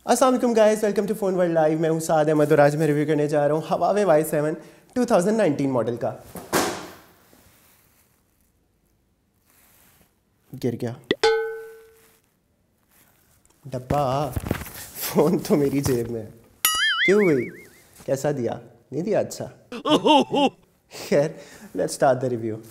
अस्सलाम वालेकुम guys, welcome to phone world live. मैं हूं साद अहमद और आज मैं रिव्यू करने जा रहा हूं हवावे Y7 2019 मॉडल का। गिर गया डब्बा, फ़ोन तो मेरी जेब में। क्यों हुई? कैसा दिया? नहीं दिया? अच्छा खैर, let's start the review.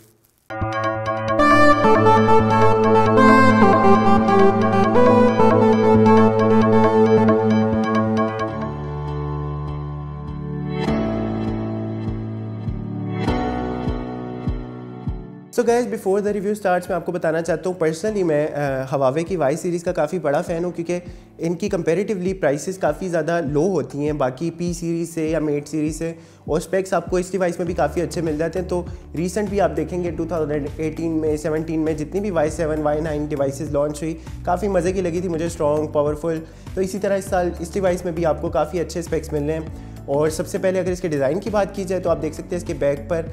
So guys, before the review starts मैं आपको बताना चाहता हूँ पर्सनली मैं हवावे की वाई सीरीज़ का काफ़ी बड़ा फ़ैन हूँ, क्योंकि इनकी कंपैरेटिवली प्राइसेस काफ़ी ज़्यादा लो होती हैं बाकी पी सीरीज़ से या मेट सीरीज़ से, और स्पेक्स आपको इस डिवाइस में भी काफ़ी अच्छे मिल जाते हैं। तो रिसेंट भी आप देखेंगे 2018 में 17 में जितनी भी Y7 Y9 डिवाइसेस लॉन्च हुई काफ़ी मज़े की लगी थी मुझे, स्ट्रॉन्ग पावरफुल। तो इसी तरह इस साल इस डिवाइस में भी आपको काफ़ी अच्छे स्पेक्स मिल रहे हैं। और सबसे पहले अगर इसके डिज़ाइन की बात की जाए तो आप देख सकते हैं इसके बैक पर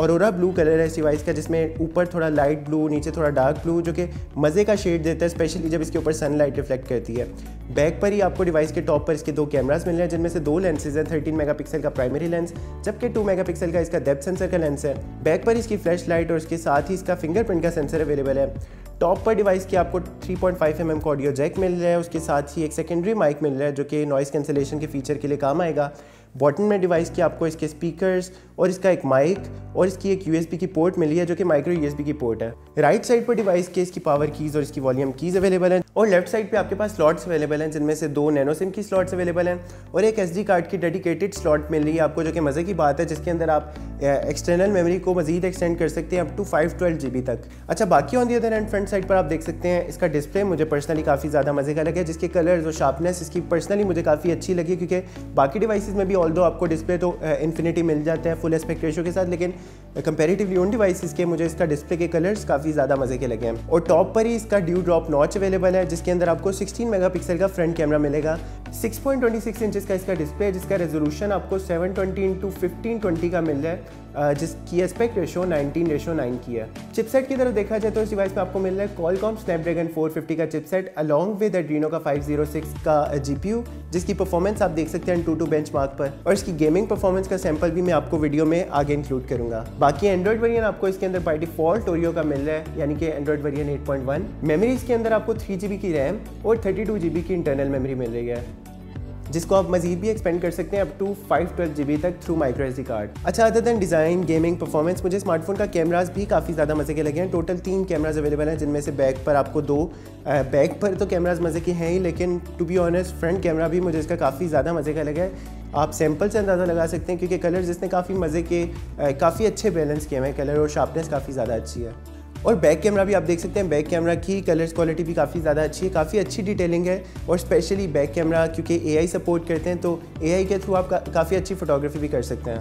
ऑरोरा ब्लू कलर है इस डिवाइस का, जिसमें ऊपर थोड़ा लाइट ब्लू, नीचे थोड़ा डार्क ब्लू, जो कि मज़े का शेड देता है, स्पेशली जब इसके ऊपर सनलाइट रिफ्लेक्ट करती है। बैक पर ही आपको डिवाइस के टॉप पर इसके दो कैमरास मिल रहे हैं, जिनमें से दो लेंसेज हैं, 13 मेगापिक्सल का प्राइमरी लेंस जबकि 2 मेगापिक्सल का इसका डेप्थ सेंसर का लेंस है। बैक पर इसकी फ्लैश लाइट और इसके साथ ही इसका फिंगरप्रिंट का सेंसर अवेलेबल है। टॉप पर डिवाइस की आपको 3.5 mm का ऑडियो जैक मिल रहा है, उसके साथ ही एक सेकेंडरी माइक मिल रहा है जो कि नॉइस कैंसलेशन के फीचर के लिए काम आएगा। बॉटम में डिवाइस की आपको इसके स्पीकर्स और इसका एक माइक और इसकी एक USB की पोर्ट मिली है जो कि माइक्रो USB की पोर्ट है। राइट साइड पर डिवाइस के इसकी पावर कीज़ और इसकी वॉल्यूम कीज़ अवेलेबल हैं, और लेफ्ट साइड पे आपके पास स्लॉट्स अवेलेबल हैं, जिनमें से 2 नैनो सिम की स्लॉट्स अवेलेबल हैं और एक SD कार्ड की डेडिकेटेड स्लॉट मिल रही है आपको, जो कि मज़े की बात है, जिसके अंदर आप एक्सटर्नल मेमोरी को मजीद एक्सटेंड कर सकते हैं अप टू 512 GB तक। अच्छा, बाकी on the other hand front side पर आप देख सकते हैं इसका डिस्प्ले मुझे पर्सनली काफ़ी ज़्यादा मज़े का लगा, जिसके कलर्स और शार्पनेस इसकी पर्सनली मुझे काफ़ी अच्छी लगी, क्योंकि बाकी डिवाइसेस में भी ऑल्दो आपको डिस्प्ले तो इन्फिनिटी मिल जाते हैं फुल एस्पेक्ट रेशियो के साथ, लेकिन कंपैरेटिवली उन डिवाइसेस के मुझे इसका डिस्प्ले के कलर्स काफ़ी ज़्यादा मज़े के लगे हैं। और टॉप पर ही इसका ड्यू ड्रॉप नॉच अवेलेबल है, जिसके अंदर आपको 16 मेगापिक्सल का फ्रंट कैमरा मिलेगा, 6.26 इंचेस का इसका डिस्प्ले, जिसका रेजोल्यूशन आपको 720x1520 का मिल रहा है, जिसकी एस्पेक्ट रेशो 19:9 की है। चिपसेट की तरफ देखा जाए तो इस डिवाइस में आपको मिल रहा है Qualcomm Snapdragon 450 का चिपसेट अलॉन्ग विद Adreno का 506 का GPU, जिसकी परफॉर्मेंस आप देख सकते हैं AnTuTu बेंचमार्क पर, और इसकी गेमिंग परफॉर्मेंस का सैंपल भी मैं आपको वीडियो में आगे इंक्लूड करूंगा। बाकी एंड्रॉइड वेरिएंट आपको इसके अंदर बाय डिफॉल्ट ओरियो का मिल रहा है, यानी कि एंड्रॉइड वेरिएंट 8.1। मेमोरी इसके अंदर आपको 3 GB की रैम और 32 GB की इंटरनल मेमोरी मिल रही है, जिसको आप मजीद भी एक्सपेंड कर सकते हैं अप टू 512 GB तक थ्रू माइक्रो SD कार्ड। अच्छा, other than design, gaming, performance, मुझे स्मार्टफोन का कैमरास भी काफ़ी ज़्यादा मज़े के लगे हैं। टोटल 3 कैमराज अवेलेबल हैं, जिनमें से बैक पर आपको 2, बैक पर तो कैमराज मज़े के हैं ही, लेकिन to be honest front camera भी मुझे इसका काफ़ी ज़्यादा मज़े का लगा है। आप सैंपल से अंदाज़ा लगा सकते हैं, क्योंकि कलर्स इसने काफ़ी मज़े के काफ़ी अच्छे बैलेंस किए हैं, कलर और शार्पनेस काफ़ी ज़्यादा अच्छी है। और बैक कैमरा भी आप देख सकते हैं, बैक कैमरा की कलर्स क्वालिटी भी काफ़ी ज़्यादा अच्छी है, काफ़ी अच्छी डिटेलिंग है, और स्पेशली बैक कैमरा क्योंकि AI सपोर्ट करते हैं, तो AI के थ्रू आप काफ़ी अच्छी फोटोग्राफी भी कर सकते हैं।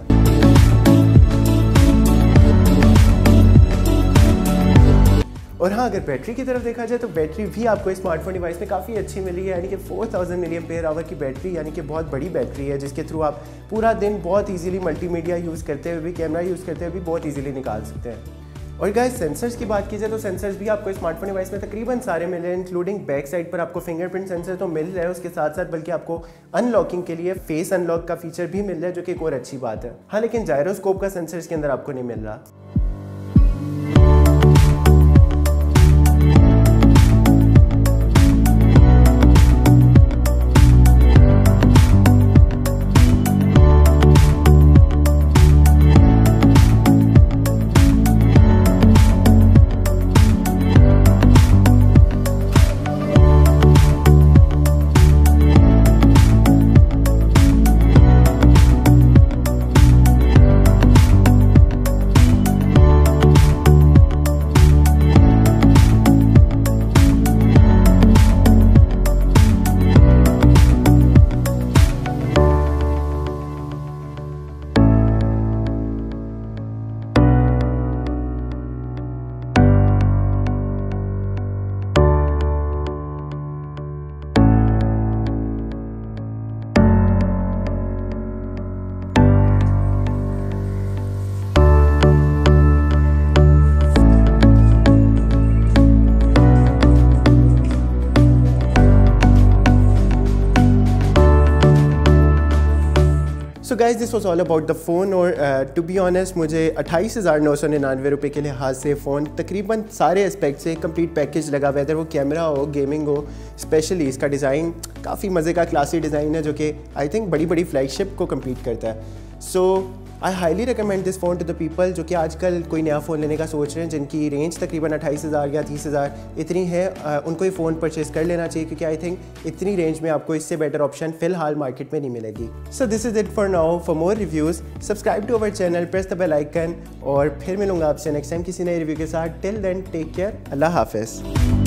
और हाँ, अगर बैटरी की तरफ देखा जाए तो बैटरी भी आपको इस स्मार्टफोन डिवाइस में काफ़ी अच्छी मिली है, यानी कि 4000 mAh की बैटरी, यानी कि बहुत बड़ी बैटरी है, जिसके थ्रू आप पूरा दिन बहुत ईजिली मल्टीमीडिया यूज़ करते हुए भी, कैमरा यूज़ करते हुए भी बहुत ईजिली निकाल सकते हैं। और गाइस, सेंसर्स की बात की जाए तो सेंसर्स भी आपको स्मार्टफोन डिवाइस में तकरीबन सारे मिले हैं, इंक्लूडिंग बैक साइड पर आपको फिंगरप्रिंट सेंसर तो मिल रहा है, उसके साथ साथ बल्कि आपको अनलॉकिंग के लिए फेस अनलॉक का फीचर भी मिल रहा है, जो कि एक और अच्छी बात है। हाँ, लेकिन जायरोस्कोप का सेंसर इसके अंदर आपको नहीं मिल रहा। So guys this was all about the phone और टू बी ऑनेस्ट मुझे 28,999 रुपये के लिहाज से फ़ोन तकरीबन सारे एस्पेक्ट से कंप्लीट पैकेज लगा, वेदर वो कैमरा हो, गेमिंग हो, स्पेशली इसका डिज़ाइन काफ़ी मज़े का क्लासी डिज़ाइन है जो कि आई थिंक बड़ी बड़ी फ्लैगशिप को कम्पीट करता है। So I highly recommend this phone to the people जो कि आजकल कोई नया फ़ोन लेने का सोच रहे हैं, जिनकी रेंज तकरीबन 28,000 या 30,000 इतनी है, उनको ये फ़ोन परचेज़ कर लेना चाहिए क्योंकि आई थिंक इतनी रेंज में आपको इससे बेटर ऑप्शन फ़िलहाल मार्केट में नहीं मिलेगी। So this is it for now. For more reviews subscribe to our channel, press the bell icon और फिर मिलूंगा आपसे नेक्स्ट टाइम किसी नए रिव्यू के साथ। टिल देन टेक केयर, अल्लाह हाफ़िज़।